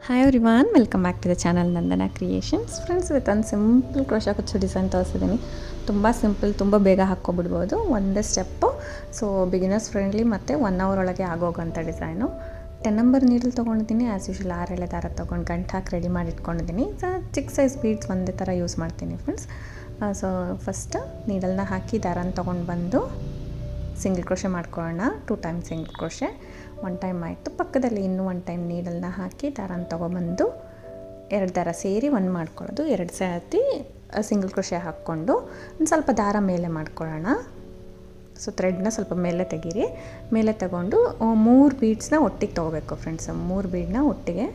Hi everyone, welcome back to the channel Nandana creations. Friends, ಇವತ್ತು ಒಂದು simple crochet ಕುಚ್ಚು design ತೋರಿಸಿದ್ದೀನಿ. ತುಂಬ ಸಿಂಪಲ್, ತುಂಬ ಬೇಗ ಹಾಕ್ಕೊಬಿಡ್ಬೋದು, ಒಂದೇ ಸ್ಟೆಪ್ಪು. ಸೊ ಬಿಗಿನರ್ಸ್ ಫ್ರೆಂಡ್ಲಿ ಮತ್ತು 1 hour ಒಳಗೆ ಆಗೋಗೋಂಥ ಡಿಸೈನು. 10 ನಂಬರ್ ನೀಡಲ್ ತೊಗೊಂಡಿದ್ದೀನಿ. ಆ್ಯಸ್ ಯೂಶುವಲ್ 6 ಎಳೆ ದಾರ ತೊಗೊಂಡು ಗಂಟು ಹಾಕಿ ರೆಡಿ ಮಾಡಿ ಇಟ್ಕೊಂಡಿದ್ದೀನಿ. ಚಿಕ್ಕ ಸೈಜ್ ಬೀಡ್ಸ್ ಒಂದೇ ಥರ ಯೂಸ್ ಮಾಡ್ತೀನಿ ಫ್ರೆಂಡ್ಸ್. ಸೊ ಫಸ್ಟ್ ನೀಡಲ್ನ ಹಾಕಿ ದಾರನ ತೊಗೊಂಡು ಬಂದು ಸಿಂಗಲ್ ಕ್ರೋಶೆ ಮಾಡ್ಕೊಳ್ಳೋಣ. 2 ಟೈಮ್ ಸಿಂಗಲ್ ಕ್ರೋಶೆ, 1 ಟೈಮ್ ಆಯಿತು. ಪಕ್ಕದಲ್ಲಿ ಇನ್ನೂ 1 ಟೈಮ್ ನೀಡಲ್ನ ಹಾಕಿ ದಾರನ ತೊಗೊಬಂದು 2 ದಾರ ಸೇರಿ 1 ಮಾಡ್ಕೊಳ್ಳೋದು. 2 ಸರ್ತಿ ಸಿಂಗಲ್ ಕ್ರೋಶೆ ಹಾಕ್ಕೊಂಡು ಒಂದು ಸ್ವಲ್ಪ ದಾರ ಮೇಲೆ ಮಾಡ್ಕೊಳ್ಳೋಣ. ಸೊ ಥ್ರೆಡ್ನ ಸ್ವಲ್ಪ ಮೇಲೆ ತೆಗೀರಿ. ಮೇಲೆ ತಗೊಂಡು 3 ಬೀಡ್ಸ್ನ ಒಟ್ಟಿಗೆ ತೊಗೋಬೇಕು ಫ್ರೆಂಡ್ಸ್. 3 ಬೀಡನ್ನ ಒಟ್ಟಿಗೆ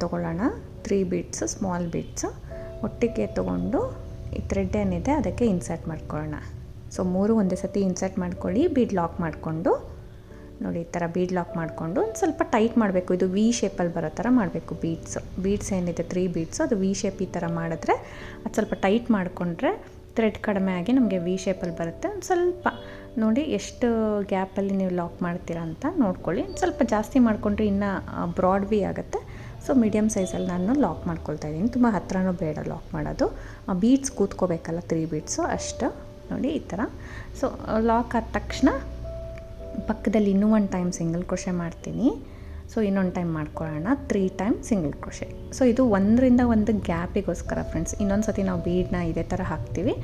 ತೊಗೊಳ್ಳೋಣ. 3 ಬೀಡ್ಸ್ ಸ್ಮಾಲ್ ಬೀಡ್ಸು ಒಟ್ಟಿಗೆ ತೊಗೊಂಡು ಈ ಥ್ರೆಡ್ ಏನಿದೆ ಅದಕ್ಕೆ ಇನ್ಸರ್ಟ್ ಮಾಡ್ಕೊಳ್ಳೋಣ. ಸೊ 3 ಒಂದೇ ಸತಿ ಇನ್ಸರ್ಟ್ ಮಾಡ್ಕೊಳ್ಳಿ. ಬೀಡ್ ಲಾಕ್ ಮಾಡಿಕೊಂಡು ನೋಡಿ, ಈ ಥರ ಬೀಡ್ ಲಾಕ್ ಮಾಡಿಕೊಂಡು ಒಂದು ಸ್ವಲ್ಪ ಟೈಟ್ ಮಾಡಬೇಕು. ಇದು ವಿ ಶೇಪಲ್ಲಿ ಬರೋ ಥರ ಮಾಡಬೇಕು. ಬೀಡ್ಸ್ ಏನಿದೆ 3 ಬೀಡ್ಸು ಅದು ವಿ ಶೇಪ್ ಈ ಥರ ಮಾಡಿದ್ರೆ ಅದು ಸ್ವಲ್ಪ ಟೈಟ್ ಮಾಡಿಕೊಂಡ್ರೆ ಥ್ರೆಡ್ ಕಡಿಮೆ ಆಗಿ ನಮಗೆ ವಿ ಶೇಪಲ್ಲಿ ಬರುತ್ತೆ. ಒಂದು ಸ್ವಲ್ಪ ನೋಡಿ ಎಷ್ಟು ಗ್ಯಾಪಲ್ಲಿ ನೀವು ಲಾಕ್ ಮಾಡ್ತೀರಾ ಅಂತ ನೋಡ್ಕೊಳ್ಳಿ. ಸ್ವಲ್ಪ ಜಾಸ್ತಿ ಮಾಡಿಕೊಂಡ್ರೆ ಇನ್ನೂ ಬ್ರಾಡ್ ವಿ ಆಗುತ್ತೆ. ಸೊ ಮೀಡಿಯಮ್ ಸೈಜಲ್ಲಿ ನಾನು ಲಾಕ್ ಮಾಡ್ಕೊಳ್ತಾ ಇದ್ದೀನಿ. ತುಂಬ ಹತ್ರನೂ ಬೇಡ ಲಾಕ್ ಮಾಡೋದು. ಬೀಡ್ಸ್ ಕೂತ್ಕೋಬೇಕಲ್ಲ 3 ಬೀಡ್ಸು ಅಷ್ಟು ನೋಡಿ ಈ ಥರ. ಸೊ ಲಾಕ್ ಆದ ತಕ್ಷಣ ಪಕ್ಕದಲ್ಲಿ ಇನ್ನೂ 1 ಟೈಮ್ ಸಿಂಗಲ್ ಕ್ರೋಶೆ ಮಾಡ್ತೀನಿ. ಸೊ ಇನ್ನೊಂದು ಟೈಮ್ ಮಾಡ್ಕೊಳ್ಳೋಣ. 3 ಟೈಮ್ ಸಿಂಗಲ್ ಕ್ರೋಶೆ. ಸೊ ಇದು 1ರಿಂದ 1 ಗ್ಯಾಪಿಗೋಸ್ಕರ ಫ್ರೆಂಡ್ಸ್. ಇನ್ನೊಂದು ಸತಿ ನಾವು ಬೀಡನ್ನ ಇದೇ ಥರ ಹಾಕ್ತೀವಿ,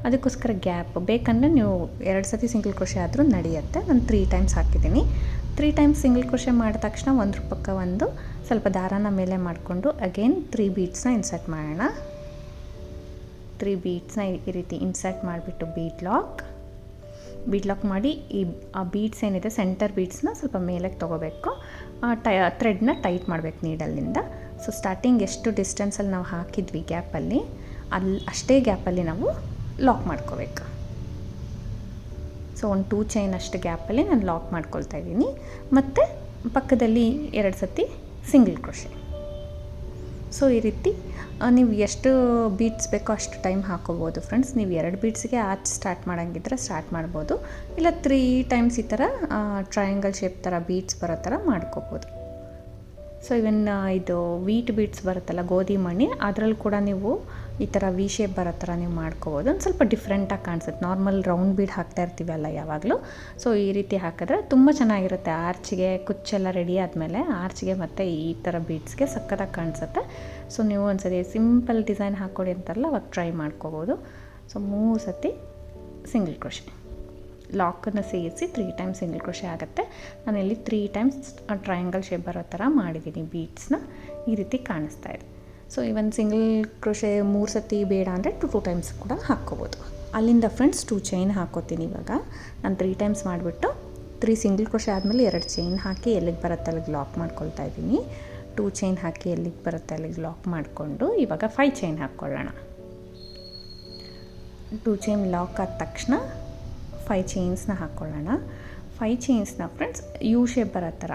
ಅದಕ್ಕೋಸ್ಕರ ಗ್ಯಾಪ್ ಬೇಕಂದರೆ ನೀವು 2 ಸತಿ ಸಿಂಗಲ್ ಕ್ರೋಶೆ ಆದರೂ ನಡೆಯುತ್ತೆ. ನಾನು 3 ಟೈಮ್ಸ್ ಹಾಕಿದ್ದೀನಿ. 3 ಟೈಮ್ಸ್ ಸಿಂಗಲ್ ಕ್ರೋಶೆ ಮಾಡಿದ ತಕ್ಷಣ ಒಂದ್ರ ಪಕ್ಕ ಒಂದು ಸ್ವಲ್ಪ ದಾರಾನ ಮೇಲೆ ಮಾಡಿಕೊಂಡು ಅಗೇನ್ 3 ಬೀಡ್ಸ್ನ ಇನ್ಸರ್ಟ್ ಮಾಡೋಣ. 3 ಬೀಡ್ಸ್ನ ಈ ರೀತಿ ಇನ್ಸರ್ಟ್ ಮಾಡಿಬಿಟ್ಟು ಬೀಡ್ ಲಾಕ್ ಮಾಡಿ ಆ ಬೀಡ್ಸ್ ಏನಿದೆ ಸೆಂಟರ್ ಬೀಡ್ಸ್ನ ಸ್ವಲ್ಪ ಮೇಲಕ್ಕೆ ತೊಗೋಬೇಕು. ಥ್ರೆಡ್ನ ಟೈಟ್ ಮಾಡಬೇಕು ನೀಡಲ್ಲಿಂದ. ಸೊ ಸ್ಟಾರ್ಟಿಂಗ್ ಎಷ್ಟು ಡಿಸ್ಟೆನ್ಸಲ್ಲಿ ನಾವು ಹಾಕಿದ್ವಿ ಗ್ಯಾಪಲ್ಲಿ ಅಷ್ಟೇ ಗ್ಯಾಪಲ್ಲಿ ನಾವು ಲಾಕ್ ಮಾಡ್ಕೋಬೇಕು. ಸೊ ಒಂದು 2 ಚೈನ್ ಅಷ್ಟು ಗ್ಯಾಪಲ್ಲಿ ನಾನು ಲಾಕ್ ಮಾಡ್ಕೊಳ್ತಾ ಇದ್ದೀನಿ. ಮತ್ತು ಪಕ್ಕದಲ್ಲಿ 2 ಸತಿ ಸಿಂಗಲ್ ಕ್ರೋಶೆ. ಸೊ ಈ ರೀತಿ ನೀವು ಎಷ್ಟು ಬೀಡ್ಸ್ ಬೇಕೋ ಅಷ್ಟು ಟೈಮ್ ಹಾಕೋಬೋದು ಫ್ರೆಂಡ್ಸ್. ನೀವು 2 ಬೀಡ್ಸ್ಗೆ ಸ್ಟಾರ್ಟ್ ಮಾಡೋಂಗಿದ್ರೆ ಸ್ಟಾರ್ಟ್ ಮಾಡ್ಬೋದು, ಇಲ್ಲ 3 ಟೈಮ್ಸ್ ಈ ಥರ ಟ್ರಯಾಂಗಲ್ ಶೇಪ್ ಥರ ಬೀಡ್ಸ್ ಬರೋ ಥರ ಮಾಡ್ಕೋಬೋದು. ಸೊ ಇವನ್ ಇದು ವೀಟ್ ಬೀಡ್ಸ್ ಬರುತ್ತಲ್ಲ, ಗೋಧಿ ಮಣಿ, ಅದರಲ್ಲಿ ಕೂಡ ನೀವು ಈ ಥರ ವಿ ಶೇಪ್ ಬರೋ ಥರ ನೀವು ಮಾಡ್ಕೋಬೋದು. ಒಂದು ಸ್ವಲ್ಪ ಡಿಫ್ರೆಂಟಾಗಿ ಕಾಣಿಸುತ್ತೆ. ನಾರ್ಮಲ್ ರೌಂಡ್ ಬೀಡ್ ಹಾಕ್ತಾ ಇರ್ತೀವಲ್ಲ ಯಾವಾಗಲೂ, ಸೊ ಈ ರೀತಿ ಹಾಕಿದ್ರೆ ತುಂಬ ಚೆನ್ನಾಗಿರುತ್ತೆ. ಆರ್ಚ್ಗೆ ಕುಚ್ಚೆಲ್ಲ ರೆಡಿ ಆದಮೇಲೆ ಆರ್ಚ್ಗೆ ಮತ್ತು ಈ ಥರ ಬೀಡ್ಸ್ಗೆ ಸಕ್ಕತ್ತಾಗಿ ಕಾಣಿಸುತ್ತೆ. ಸೊ ನೀವು ಒಂದ್ಸತಿ ಸಿಂಪಲ್ ಡಿಸೈನ್ ಹಾಕ್ಕೊಡಿ ಅಂತಾರಲ್ಲ ಅವಾಗ ಟ್ರೈ ಮಾಡ್ಕೋಬೋದು. ಸೊ 3 ಸತಿ ಸಿಂಗಲ್ ಕ್ರೋಶೆ ಲಾಕನ್ನು ಸೇರಿಸಿ 3 ಟೈಮ್ಸ್ ಸಿಂಗಲ್ ಕ್ರೋಶೆ ಆಗುತ್ತೆ. ನಾನಿಲ್ಲಿ 3 ಟೈಮ್ಸ್ ಟ್ರಯಾಂಗಲ್ ಶೇಪ್ ಬರೋ ಥರ ಮಾಡಿದ್ದೀನಿ ಬೀಡ್ಸ್ನ. ಈ ರೀತಿ ಕಾಣಿಸ್ತಾ ಇದೆ. ಸೊ ಇವನ್ ಸಿಂಗಲ್ ಕ್ರೋಶೆ 3 ಸತಿ ಬೇಡ ಅಂದರೆ 2 ಟೈಮ್ಸ್ ಕೂಡ ಹಾಕ್ಕೋಬೋದು. ಅಲ್ಲಿಂದ ಫ್ರೆಂಡ್ಸ್ 2 ಚೈನ್ ಹಾಕ್ಕೋತೀನಿ. ಇವಾಗ ನಾನು 3 ಟೈಮ್ಸ್ ಮಾಡಿಬಿಟ್ಟು 3 ಸಿಂಗಲ್ ಕ್ರೋಶೆ ಆದಮೇಲೆ 2 ಚೈನ್ ಹಾಕಿ ಎಲ್ಲಿಗೆ ಬರುತ್ತೆ ಅಲ್ಲಿಗೆ ಲಾಕ್ ಮಾಡ್ಕೊಳ್ತಾ ಇದ್ದೀನಿ. 2 ಚೈನ್ ಹಾಕಿ ಎಲ್ಲಿಗೆ ಬರುತ್ತೆ ಅಲ್ಲಿಗೆ ಲಾಕ್ ಮಾಡಿಕೊಂಡು ಇವಾಗ 5 ಚೈನ್ ಹಾಕ್ಕೊಳ್ಳೋಣ. 2 ಚೈನ್ ಲಾಕ್ ಆದ ತಕ್ಷಣ 5 ಚೈನ್ಸ್ನ ಹಾಕ್ಕೊಳ್ಳೋಣ. 5 ಚೈನ್ಸ್ನ ಫ್ರೆಂಡ್ಸ್ ಯು ಶೇಪ್ ಬರೋ ಥರ,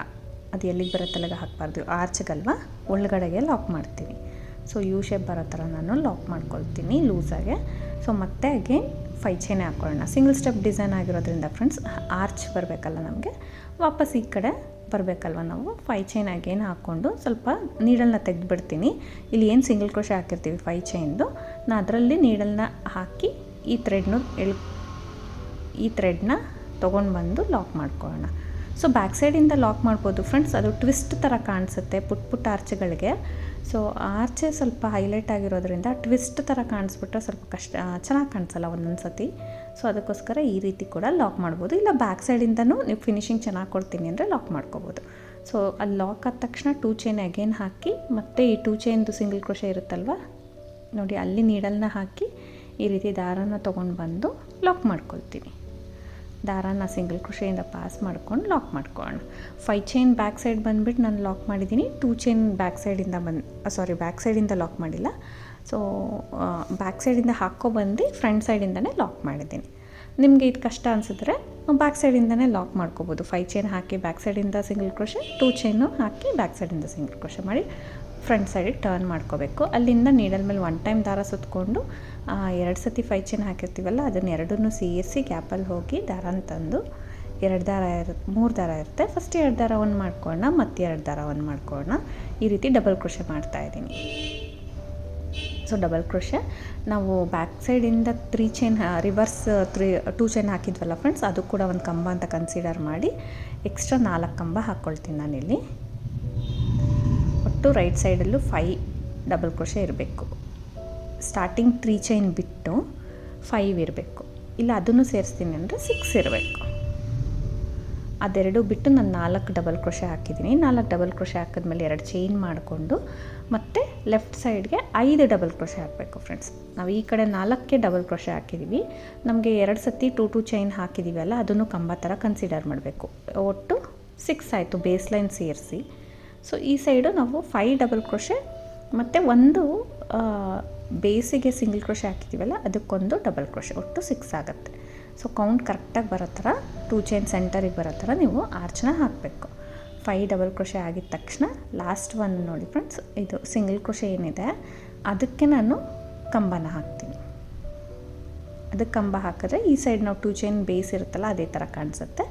ಅದು ಎಲ್ಲಿಗೆ ಬರುತ್ತೆ ಅಲ್ಲಿಗೆ ಹಾಕಬಾರ್ದು, ಆರ್ಚ್ಗಲ್ವ ಒಳಗಡೆಗೆ ಲಾಕ್ ಮಾಡ್ತೀನಿ. ಸೊ ಯು ಶೇಪ್ ಬರೋ ಥರ ನಾನು ಲಾಕ್ ಮಾಡ್ಕೊಳ್ತೀನಿ ಲೂಸಾಗೆ. ಸೊ ಮತ್ತೆ ಅಗೇನ್ 5 ಚೈನ್ ಹಾಕ್ಕೊಳ್ಳೋಣ. ಸಿಂಗಲ್ ಸ್ಟೆಪ್ ಡಿಸೈನ್ ಆಗಿರೋದ್ರಿಂದ ಫ್ರೆಂಡ್ಸ್ ಆರ್ಚ್ ಬರಬೇಕಲ್ಲ ನಮಗೆ, ವಾಪಸ್ ಈ ಕಡೆ ಬರಬೇಕಲ್ವ ನಾವು. 5 ಚೈನ್ ಅಗೇನ್ ಹಾಕ್ಕೊಂಡು ಸ್ವಲ್ಪ ನೀಡಲ್ನ ತೆಗೆದುಬಿಡ್ತೀನಿ. ಇಲ್ಲಿ ಏನು ಸಿಂಗಲ್ ಕ್ರೋಶೆ ಹಾಕಿರ್ತೀವಿ 5 ಚೈನ್ದು, ನಾನು ಅದರಲ್ಲಿ ನೀಡಲ್ನ ಹಾಕಿ ಈ ಥ್ರೆಡ್ನ ತೊಗೊಂಡು ಬಂದು ಲಾಕ್ ಮಾಡ್ಕೊಳ್ಳೋಣ. ಸೊ ಬ್ಯಾಕ್ ಸೈಡಿಂದ ಲಾಕ್ ಮಾಡ್ಬೋದು ಫ್ರೆಂಡ್ಸ್. ಅದು ಟ್ವಿಸ್ಟ್ ಥರ ಕಾಣಿಸುತ್ತೆ ಪುಟ್ಟ ಆರ್ಚ್ಗಳಿಗೆ. ಸೊ ಆರ್ಚೆ ಸ್ವಲ್ಪ ಹೈಲೈಟ್ ಆಗಿರೋದ್ರಿಂದ ಟ್ವಿಸ್ಟ್ ಥರ ಕಾಣಿಸ್ಬಿಟ್ರೆ ಸ್ವಲ್ಪ ಚೆನ್ನಾಗಿ ಕಾಣಿಸಲ್ಲ ಒಂದೊಂದು ಸತಿ. ಸೊ ಅದಕ್ಕೋಸ್ಕರ ಈ ರೀತಿ ಕೂಡ ಲಾಕ್ ಮಾಡ್ಬೋದು. ಇಲ್ಲ ಬ್ಯಾಕ್ ಸೈಡಿಂದನೂ ನೀವು ಫಿನಿಶಿಂಗ್ ಚೆನ್ನಾಗಿ ಕೊಡ್ತೀನಿ ಅಂದರೆ ಲಾಕ್ ಮಾಡ್ಕೋಬೋದು. ಸೊ ಅಲ್ಲಿ ಲಾಕ್ ಆದ ತಕ್ಷಣ 2 ಚೈನ್ ಅಗೇನ್ ಹಾಕಿ ಮತ್ತು ಈ 2 ಚೈನ್ದು ಸಿಂಗಲ್ ಕ್ರೋಶೆ ಇರುತ್ತಲ್ವ ನೋಡಿ, ಅಲ್ಲಿ ನೀಡಲ್ನ ಹಾಕಿ ಈ ರೀತಿ ದಾರಾನ ತೊಗೊಂಡು ಬಂದು ಲಾಕ್ ಮಾಡ್ಕೊಳ್ತೀನಿ. ದಾರಾನ ಸಿಂಗಲ್ ಕ್ರೋಶೆಯಿಂದ ಪಾಸ್ ಮಾಡ್ಕೊಂಡು ಲಾಕ್ ಮಾಡ್ಕೊಳ್ಳೋಣ. 5 ಚೈನ್ ಬ್ಯಾಕ್ ಸೈಡ್ ಬಂದುಬಿಟ್ಟು ನಾನು ಲಾಕ್ ಮಾಡಿದ್ದೀನಿ. 2 ಚೈನ್ ಬ್ಯಾಕ್ ಸೈಡಿಂದ ಲಾಕ್ ಮಾಡಿಲ್ಲ. ಸೊ ಬ್ಯಾಕ್ ಸೈಡಿಂದ ಹಾಕ್ಕೊಬಂದು ಫ್ರಂಟ್ ಸೈಡಿಂದನೇ ಲಾಕ್ ಮಾಡಿದ್ದೀನಿ. ನಿಮಗೆ ಇದು ಕಷ್ಟ ಅನಿಸಿದ್ರೆ ಬ್ಯಾಕ್ ಸೈಡಿಂದನೇ ಲಾಕ್ ಮಾಡ್ಕೋಬೋದು. 5 ಚೈನ್ ಹಾಕಿ ಬ್ಯಾಕ್ ಸೈಡಿಂದ ಸಿಂಗಲ್ ಕ್ರೋಶೆ, 2 ಚೈನು ಹಾಕಿ ಬ್ಯಾಕ್ ಸೈಡಿಂದ ಸಿಂಗಲ್ ಕ್ರೋಶೆ ಮಾಡಿ ಫ್ರಂಟ್ ಸೈಡಿಗೆ ಟರ್ನ್ ಮಾಡ್ಕೋಬೇಕು. ಅಲ್ಲಿಂದ ನೀಡಲ್ ಮೇಲೆ 1 ಟೈಮ್ ದಾರ ಸುತ್ತಕೊಂಡು 2 ಸತಿ 5 ಚೈನ್ ಹಾಕಿರ್ತೀವಲ್ಲ ಅದನ್ನು ಎರಡನ್ನೂ ಸೇರಿಸಿ ಗ್ಯಾಪಲ್ಲಿ ಹೋಗಿ ದಾರನ ತಂದು 2 ದಾರ 3 ದಾರ ಇರುತ್ತೆ. ಫಸ್ಟ್ 2 ದಾರ ಒಂದು ಮಾಡ್ಕೊಳ್ಳೋಣ, ಮತ್ತೆ 2 ದಾರ ಒಂದು ಮಾಡ್ಕೊಳ್ಳೋಣ. ಈ ರೀತಿ ಡಬಲ್ ಕ್ರೋಶೆ ಮಾಡ್ತಾಯಿದ್ದೀನಿ. ಸೊ ಡಬಲ್ ಕ್ರೋಶೆ ನಾವು ಬ್ಯಾಕ್ ಸೈಡಿಂದ 3 ಚೈನ್ ರಿವರ್ಸ್ 2 ಚೈನ್ ಹಾಕಿದ್ವಲ್ಲ ಫ್ರೆಂಡ್ಸ್, ಅದು ಕೂಡ ಒಂದು ಕಂಬ ಅಂತ ಕನ್ಸಿಡರ್ ಮಾಡಿ ಎಕ್ಸ್ಟ್ರಾ 4 ಕಂಬ ಹಾಕ್ಕೊಳ್ತೀನಿ ನಾನಿಲ್ಲಿ. ಒಟ್ಟು ರೈಟ್ ಸೈಡಲ್ಲೂ 5 ಡಬಲ್ ಕ್ರೋಶೆ ಇರಬೇಕು. ಸ್ಟಾರ್ಟಿಂಗ್ 3 ಚೈನ್ ಬಿಟ್ಟು 5 ಇರಬೇಕು, ಇಲ್ಲ ಅದನ್ನು ಸೇರಿಸ್ತೀನಿ ಅಂದರೆ 6 ಇರಬೇಕು. ಅದೆರಡು ಬಿಟ್ಟು ನಾನು 4 ಡಬಲ್ ಕ್ರೋಶೆ ಹಾಕಿದ್ದೀನಿ. 4 ಡಬಲ್ ಕ್ರೋಶೆ ಹಾಕಿದ್ಮೇಲೆ 2 ಚೈನ್ ಮಾಡಿಕೊಂಡು ಮತ್ತು ಲೆಫ್ಟ್ ಸೈಡ್ಗೆ 5 ಡಬಲ್ ಕ್ರೋಶೆ ಹಾಕಬೇಕು ಫ್ರೆಂಡ್ಸ್. ನಾವು ಈ ಕಡೆ 4ಕ್ಕೆ ಡಬಲ್ ಕ್ರೋಶೆ ಹಾಕಿದ್ದೀವಿ, ನಮಗೆ 2 ಸತಿ 2 ಚೈನ್ ಹಾಕಿದ್ದೀವಲ್ಲ, ಅದನ್ನು ಕಂಬ ಥರ ಕನ್ಸಿಡರ್ ಮಾಡಬೇಕು. ಒಟ್ಟು 6 ಆಯಿತು ಬೇಸ್ ಲೈನ್ ಸೇರಿಸಿ. ಸೊ ಈ ಸೈಡು ನಾವು 5 ಡಬಲ್ ಕ್ರೋಶೆ ಮತ್ತು ಒಂದು ಬೇಸಿಗೆ ಸಿಂಗಲ್ ಕ್ರೋಶೆ ಹಾಕಿದ್ದೀವಲ್ಲ, ಅದಕ್ಕೊಂದು ಡಬಲ್ ಕ್ರೋಶೆ, ಒಟ್ಟು 6 ಆಗುತ್ತೆ. ಸೊ ಕೌಂಟ್ ಕರೆಕ್ಟಾಗಿ ಬರೋ ಥರ 2 ಚೈನ್ ಸೆಂಟರಿಗೆ ಬರೋ ಥರ ನೀವು ಆರ್ಚನ್ನ ಹಾಕಬೇಕು. 5 ಡಬಲ್ ಕ್ರೋಶೆ ಆಗಿದ ತಕ್ಷಣ ಲಾಸ್ಟ್ ಒಂದು ನೋಡಿ ಫ್ರೆಂಡ್ಸ್, ಇದು ಸಿಂಗಲ್ ಕ್ರೋಶೆ ಏನಿದೆ ಅದಕ್ಕೆ ನಾನು ಕಂಬನ ಹಾಕ್ತೀನಿ. ಅದಕ್ಕೆ ಕಂಬ ಹಾಕಿದ್ರೆ ಈ ಸೈಡ್ ನಾವು 2 ಚೈನ್ ಬೇಸ್ ಇರುತ್ತಲ್ಲ ಅದೇ ಥರ ಕಾಣಿಸುತ್ತೆ.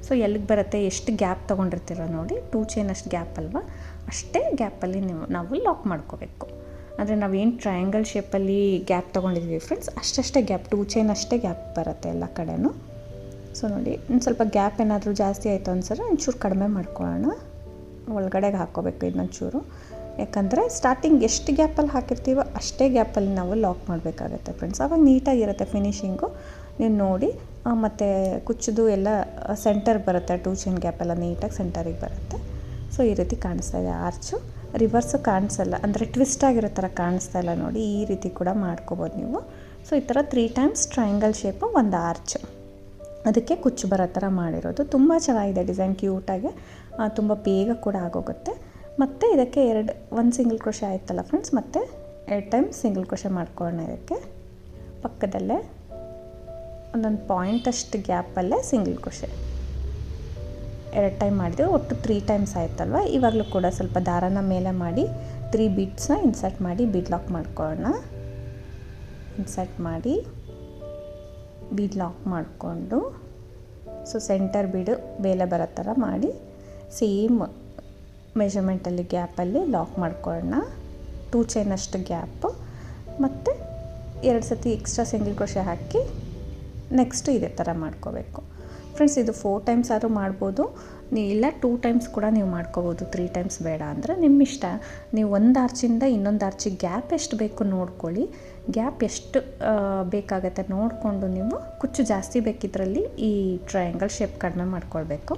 ಸೊ ಎಲ್ಲಿಗೆ ಬರುತ್ತೆ, ಎಷ್ಟು ಗ್ಯಾಪ್ ತೊಗೊಂಡಿರ್ತೀರೋ ನೋಡಿ, 2 ಚೈನ್ ಅಷ್ಟು ಗ್ಯಾಪ್ ಅಲ್ವಾ, ಅಷ್ಟೇ ಗ್ಯಾಪಲ್ಲಿ ನಾವು ಲಾಕ್ ಮಾಡ್ಕೋಬೇಕು. ಅಂದರೆ ನಾವೇನು ಟ್ರಯಾಂಗಲ್ ಶೇಪಲ್ಲಿ ಗ್ಯಾಪ್ ತೊಗೊಂಡಿದ್ವಿ ಫ್ರೆಂಡ್ಸ್, ಅಷ್ಟೇ ಗ್ಯಾಪ್, 2 ಚೈನ್ ಅಷ್ಟೇ ಗ್ಯಾಪ್ ಬರುತ್ತೆ ಎಲ್ಲ ಕಡೆನೂ. ಸೊ ನೋಡಿ, ಇನ್ನು ಸ್ವಲ್ಪ ಗ್ಯಾಪ್ ಏನಾದರೂ ಜಾಸ್ತಿ ಆಯಿತು ಅನ್ಸರೆ ಒಂಚೂರು ಕಡಿಮೆ ಮಾಡ್ಕೊಳ್ಳೋಣ, ಒಳಗಡೆಗೆ ಹಾಕ್ಕೋಬೇಕು ಇದನ್ನೊಂಚೂರು. ಯಾಕಂದರೆ ಸ್ಟಾರ್ಟಿಂಗ್ ಎಷ್ಟು ಗ್ಯಾಪಲ್ಲಿ ಹಾಕಿರ್ತೀವೋ ಅಷ್ಟೇ ಗ್ಯಾಪಲ್ಲಿ ನಾವು ಲಾಕ್ ಮಾಡಬೇಕಾಗತ್ತೆ ಫ್ರೆಂಡ್ಸ್. ಆವಾಗ ನೀಟಾಗಿರುತ್ತೆ ಫಿನಿಶಿಂಗು. ನೀವು ನೋಡಿ, ಮತ್ತು ಕುಚ್ಚದು ಎಲ್ಲ ಸೆಂಟರ್ ಬರುತ್ತೆ, 2 ಚೈನ್ ಗ್ಯಾಪೆಲ್ಲ ನೀಟಾಗಿ ಸೆಂಟರಿಗೆ ಬರುತ್ತೆ. ಸೊ ಈ ರೀತಿ ಕಾಣಿಸ್ತಾ ಇದೆ ಆರ್ಚು. ರಿವರ್ಸು ಕಾಣಿಸಲ್ಲ, ಅಂದರೆ ಟ್ವಿಸ್ಟ್ ಆಗಿರೋ ಥರ ಕಾಣಿಸ್ತಾ ಇಲ್ಲ ನೋಡಿ, ಈ ರೀತಿ ಕೂಡ ಮಾಡ್ಕೋಬೋದು ನೀವು. ಸೊ ಈ ಥರ 3 ಟೈಮ್ಸ್ ಟ್ರಯಾಂಗಲ್ ಶೇಪು ಒಂದು ಆರ್ಚ್, ಅದಕ್ಕೆ ಕುಚ್ಚು ಬರೋ ಥರ ಮಾಡಿರೋದು. ತುಂಬ ಚೆನ್ನಾಗಿದೆ ಡಿಸೈನ್, ಕ್ಯೂಟಾಗಿ, ತುಂಬ ಬೇಗ ಕೂಡ ಆಗೋಗುತ್ತೆ. ಮತ್ತು ಇದಕ್ಕೆ 1 ಸಿಂಗಲ್ ಕ್ರೋಶೆ ಆಯ್ತಲ್ಲ ಫ್ರೆಂಡ್ಸ್, ಮತ್ತು 2 ಟೈಮ್ಸ್ ಸಿಂಗಲ್ ಕ್ರೋಶೆ ಮಾಡ್ಕೊಳ್ಳೋಣ. ಇದಕ್ಕೆ ಪಕ್ಕದಲ್ಲೇ ಒಂದೊಂದು ಪಾಯಿಂಟಷ್ಟು ಗ್ಯಾಪಲ್ಲೇ ಸಿಂಗಲ್ ಕ್ರೋಶೆ 2 ಟೈಮ್ ಮಾಡಿದೆ, ಒಟ್ಟು 3 ಟೈಮ್ಸ್ ಆಯ್ತಲ್ವ. ಇವಾಗಲೂ ಕೂಡ ಸ್ವಲ್ಪ ದಾರನ ಮೇಲೆ ಮಾಡಿ 3 ಬೀಡ್ಸ್ನ ಇನ್ಸರ್ಟ್ ಮಾಡಿ ಬೀಡ್ ಲಾಕ್ ಮಾಡ್ಕೊಳ್ಳೋಣ. ಇನ್ಸರ್ಟ್ ಮಾಡಿ ಬೀಡ್ ಲಾಕ್ ಮಾಡಿಕೊಂಡು, ಸೊ ಸೆಂಟರ್ ಬೀಡು ಮೇಲೆ ಬರೋ ಥರ ಮಾಡಿ ಸೇಮ್ ಮೆಷರ್ಮೆಂಟಲ್ಲಿ ಗ್ಯಾಪಲ್ಲಿ ಲಾಕ್ ಮಾಡ್ಕೊಳ್ಳೋಣ. 2 ಚೈನ್ ಅಷ್ಟು ಗ್ಯಾಪು, ಮತ್ತು 2 ಸತಿ ಎಕ್ಸ್ಟ್ರಾ ಸಿಂಗಲ್ ಕ್ರೋಶೆ ಹಾಕಿ ನೆಕ್ಸ್ಟು ಇದೇ ಥರ ಮಾಡ್ಕೋಬೇಕು ಫ್ರೆಂಡ್ಸ್. ಇದು 4 ಟೈಮ್ಸ್ ಆದರೂ ಮಾಡ್ಬೋದು, ಇಲ್ಲ 2 ಟೈಮ್ಸ್ ಕೂಡ ನೀವು ಮಾಡ್ಕೋಬೋದು, 3 ಟೈಮ್ಸ್ ಬೇಡ ಅಂದರೆ ನಿಮ್ಮ ಇಷ್ಟ. ನೀವು ಒಂದು ಆರ್ಚಿಂದ ಇನ್ನೊಂದು ಆರ್ಚಿಗೆ ಗ್ಯಾಪ್ ಎಷ್ಟು ಬೇಕು ನೋಡ್ಕೊಳ್ಳಿ, ಗ್ಯಾಪ್ ಎಷ್ಟು ಬೇಕಾಗತ್ತೆ ನೋಡಿಕೊಂಡು ನೀವು ಕುಚ್ಚು ಜಾಸ್ತಿ ಬೇಕಿದ್ರಲ್ಲಿ ಈ ಟ್ರಯಾಂಗಲ್ ಶೇಪ್ ಕಡಿಮೆ ಮಾಡ್ಕೊಳ್ಬೇಕು.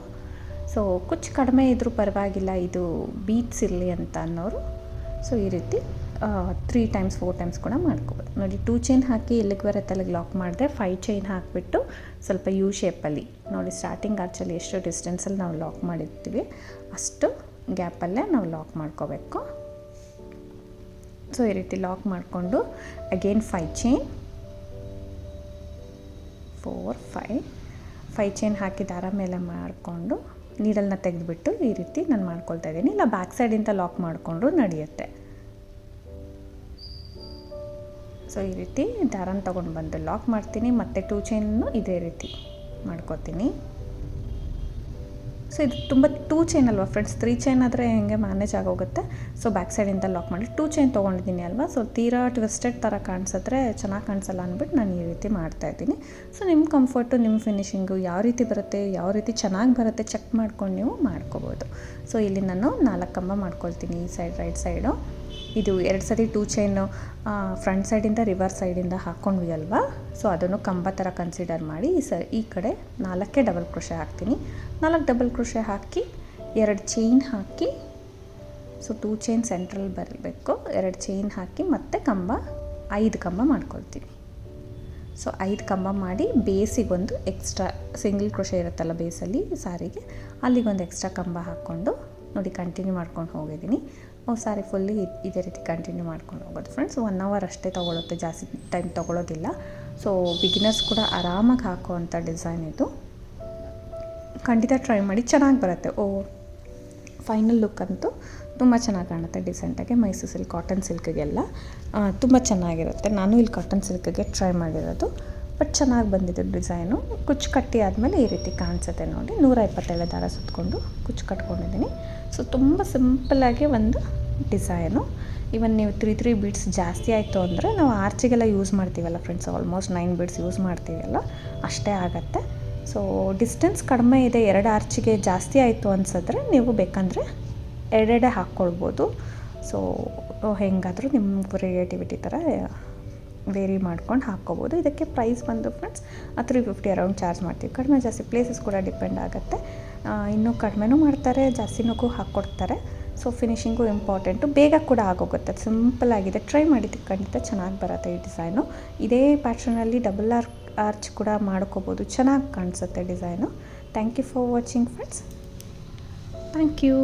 ಸೊ ಕುಚ್ಚು ಕಡಿಮೆ ಇದ್ದರೂ ಪರವಾಗಿಲ್ಲ, ಇದು ಬೀಟ್ಸ್ ಇರಲಿ ಅಂತ ಅನ್ನೋರು ಸೊ ಈ ರೀತಿ 3 ಟೈಮ್ಸ್ 4 ಟೈಮ್ಸ್ ಕೂಡ ಮಾಡ್ಕೋಬೋದು. ನೋಡಿ 2 ಚೈನ್ ಹಾಕಿ ಎಲ್ಲಿಗೆ ಬರುತ್ತೆ ಅಲ್ಲಿಗೆ ಲಾಕ್ ಮಾಡಿದೆ. 5 ಚೈನ್ ಹಾಕಿಬಿಟ್ಟು ಸ್ವಲ್ಪ ಯು ಶೇಪಲ್ಲಿ ನೋಡಿ, ಸ್ಟಾರ್ಟಿಂಗ್ ಆರ್ಚಲ್ಲಿ ಎಷ್ಟು ಡಿಸ್ಟೆನ್ಸಲ್ಲಿ ನಾವು ಲಾಕ್ ಮಾಡಿರ್ತೀವಿ ಅಷ್ಟು ಗ್ಯಾಪಲ್ಲೇ ನಾವು ಲಾಕ್ ಮಾಡ್ಕೋಬೇಕು. ಸೊ ಈ ರೀತಿ ಲಾಕ್ ಮಾಡಿಕೊಂಡು ಅಗೇನ್ 5 ಚೈನ್ 4 5 ಚೈನ್ ಹಾಕಿ ದಾರ ಮೇಲೆ ಮಾಡಿಕೊಂಡು ನೀಡಲ್ನ ತೆಗೆದುಬಿಟ್ಟು ಈ ರೀತಿ ನಾನು ಮಾಡ್ಕೊಳ್ತಾ ಇದ್ದೀನಿ. ಇಲ್ಲ ಬ್ಯಾಕ್ ಸೈಡಿಂದ ಲಾಕ್ ಮಾಡಿಕೊಂಡು ನಡೆಯುತ್ತೆ. ಸೊ ಈ ರೀತಿ ದಾರನ ತೊಗೊಂಡು ಬಂದು ಲಾಕ್ ಮಾಡ್ತೀನಿ, ಮತ್ತು 2 ಚೈನನ್ನು ಇದೇ ರೀತಿ ಮಾಡ್ಕೋತೀನಿ. ಸೊ ಇದು ತುಂಬ 2 ಚೈನ್ ಅಲ್ವಾ ಫ್ರೆಂಡ್ಸ್, 3 ಚೈನ್ ಆದರೆ ಹೆಂಗೆ ಮ್ಯಾನೇಜ್ ಆಗೋಗುತ್ತೆ. ಸೊ ಬ್ಯಾಕ್ ಸೈಡಿಂದ ಲಾಕ್ ಮಾಡಿ 2 ಚೈನ್ ತೊಗೊಂಡಿದ್ದೀನಿ ಅಲ್ವಾ, ಸೊ ತೀರಾ ಟ್ವಿಸ್ಟೆಡ್ ಥರ ಕಾಣಿಸಿದ್ರೆ ಚೆನ್ನಾಗಿ ಕಾಣಿಸಲ್ಲ ಅಂದ್ಬಿಟ್ಟು ನಾನು ಈ ರೀತಿ ಮಾಡ್ತಾಯಿದ್ದೀನಿ. ಸೊ ನಿಮ್ಮ ಕಂಫರ್ಟು, ನಿಮ್ಮ ಫಿನಿಶಿಂಗು ಯಾವ ರೀತಿ ಬರುತ್ತೆ, ಯಾವ ರೀತಿ ಚೆನ್ನಾಗಿ ಬರುತ್ತೆ ಚೆಕ್ ಮಾಡ್ಕೊಂಡು ನೀವು ಮಾಡ್ಕೋಬೋದು. ಸೊ ಇಲ್ಲಿ ನಾನು 4 ಕಂಬ ಮಾಡ್ಕೊಳ್ತೀನಿ ಈ ಸೈಡ್ ರೈಟ್ ಸೈಡು. ಇದು 2 ಸರಿ 2 ಚೈನು ಫ್ರಂಟ್ ಸೈಡಿಂದ ರಿವರ್ಸ್ ಸೈಡಿಂದ ಹಾಕ್ಕೊಂಡ್ವಿ ಅಲ್ವಾ, ಸೊ ಅದನ್ನು ಕಂಬ ಥರ ಕನ್ಸಿಡರ್ ಮಾಡಿ ಈ ಕಡೆ 4ಕ್ಕೆ ಡಬಲ್ ಕ್ರೋಶೆ ಹಾಕ್ತೀನಿ. 4 ಡಬಲ್ ಕ್ರೋಶೆ ಹಾಕಿ 2 ಚೈನ್ ಹಾಕಿ, ಸೊ 2 ಚೈನ್ ಸೆಂಟ್ರಲ್ ಬರಬೇಕು, 2 ಚೈನ್ ಹಾಕಿ ಮತ್ತೆ ಕಂಬ 5 ಕಂಬ ಮಾಡ್ಕೊಳ್ತೀನಿ. ಸೊ 5 ಕಂಬ ಮಾಡಿ ಬೇಸಿಗೊಂದು ಎಕ್ಸ್ಟ್ರಾ ಸಿಂಗಲ್ ಕ್ರೋಶೆ ಇರುತ್ತಲ್ಲ ಬೇಸಲ್ಲಿ ಸಾರಿಗೆ, ಅಲ್ಲಿಗೊಂದು ಎಕ್ಸ್ಟ್ರಾ ಕಂಬ ಹಾಕ್ಕೊಂಡು ನೋಡಿ ಕಂಟಿನ್ಯೂ ಮಾಡ್ಕೊಂಡು ಹೋಗಿದ್ದೀನಿ. ಸಾರಿ ಫುಲ್ಲಿ ಇದೇ ರೀತಿ ಕಂಟಿನ್ಯೂ ಮಾಡ್ಕೊಂಡು ಹೋಗೋದು ಫ್ರೆಂಡ್ಸ್. 1 ಅವರ್ ಅಷ್ಟೇ ತೊಗೊಳುತ್ತೆ, ಜಾಸ್ತಿ ಟೈಮ್ ತೊಗೊಳೋದಿಲ್ಲ. ಸೊ ಬಿಗಿನರ್ಸ್ ಕೂಡ ಆರಾಮಾಗಿ ಹಾಕುವಂಥ ಡಿಸೈನ್ ಇದು, ಖಂಡಿತ ಟ್ರೈ ಮಾಡಿ, ಚೆನ್ನಾಗಿ ಬರುತ್ತೆ. ಫೈನಲ್ ಲುಕ್ ಅಂತೂ ತುಂಬ ಚೆನ್ನಾಗಿ ಕಾಣುತ್ತೆ ಡಿಸೆಂಟಾಗಿ. ಮೈಸೂರು ಸಿಲ್ಕ್, ಕಾಟನ್ ಸಿಲ್ಕ್ಗೆಲ್ಲ ತುಂಬ ಚೆನ್ನಾಗಿರುತ್ತೆ. ನಾನು ಇಲ್ಲಿ ಕಾಟನ್ ಸಿಲ್ಕ್ಗೆ ಟ್ರೈ ಮಾಡಿರೋದು. ಬಟ್ ಚೆನ್ನಾಗಿ ಬಂದಿದೆ ಡಿಸೈನು. ಕುಚ್ಚು ಕಟ್ಟಿ ಆದಮೇಲೆ ಈ ರೀತಿ ಕಾಣಿಸುತ್ತೆ ನೋಡಿ. 127 ದಾರ ಸುತ್ತಕೊಂಡು ಕುಚ್ಚು ಕಟ್ಕೊಂಡಿದ್ದೀನಿ. ಸೊ ತುಂಬ ಸಿಂಪಲ್ಲಾಗಿ ಒಂದು ಡಿಸೈನು. ಇವನ್ ನೀವು 3 ಬೀಡ್ಸ್ ಜಾಸ್ತಿ ಆಯಿತು ಅಂದರೆ ನಾವು ಆರ್ಚಿಗೆಲ್ಲ ಯೂಸ್ ಮಾಡ್ತೀವಲ್ಲ ಫ್ರೆಂಡ್ಸ್, ಆಲ್ಮೋಸ್ಟ್ 9 ಬೀಡ್ಸ್ ಯೂಸ್ ಮಾಡ್ತೀವಲ್ಲ, ಅಷ್ಟೇ ಆಗುತ್ತೆ. ಸೊ ಡಿಸ್ಟೆನ್ಸ್ ಕಡಿಮೆ ಇದೆ, 2 ಆರ್ಚಿಗೆ ಜಾಸ್ತಿ ಆಯಿತು ಅನ್ಸಿದ್ರೆ ನೀವು ಬೇಕಂದರೆ ಎರಡೆರಡೇ ಹಾಕ್ಕೊಳ್ಬೋದು. ಸೊ ಹೆಂಗಾದರೂ ನಿಮ್ಮ ಕ್ರಿಯೇಟಿವಿಟಿ ಥರ ವೇರಿ ಮಾಡ್ಕೊಂಡು ಹಾಕ್ಕೋಬೋದು. ಇದಕ್ಕೆ ಪ್ರೈಸ್ ಬಂದು ಫ್ರೆಂಡ್ಸ್ 350 ಅರೌಂಡ್ ಚಾರ್ಜ್ ಮಾಡ್ತೀವಿ. ಕಡಿಮೆ ಜಾಸ್ತಿ ಪ್ಲೇಸಸ್ ಕೂಡ ಡಿಪೆಂಡ್ ಆಗುತ್ತೆ. ಇನ್ನೂ ಕಡಿಮೆನೂ ಮಾಡ್ತಾರೆ, ಜಾಸ್ತಿನೂ ಹಾಕ್ಕೊಡ್ತಾರೆ. ಸೊ ಫಿನಿಶಿಂಗು ಇಂಪಾರ್ಟೆಂಟು, ಬೇಗ ಕೂಡ ಆಗೋಗುತ್ತೆ. ಸಿಂಪಲ್ಲಾಗಿದೆ, ಟ್ರೈ ಮಾಡಿದ್ದು ಖಂಡಿತ ಚೆನ್ನಾಗಿ ಬರುತ್ತೆ ಈ ಡಿಸೈನು. ಇದೇ ಪ್ಯಾಟ್ರನಲ್ಲಿ ಡಬಲ್ ಆರ್ಚ್ ಕೂಡ ಮಾಡ್ಕೋಬೋದು, ಚೆನ್ನಾಗಿ ಕಾಣಿಸುತ್ತೆ design. Thank you for watching friends. Thank you.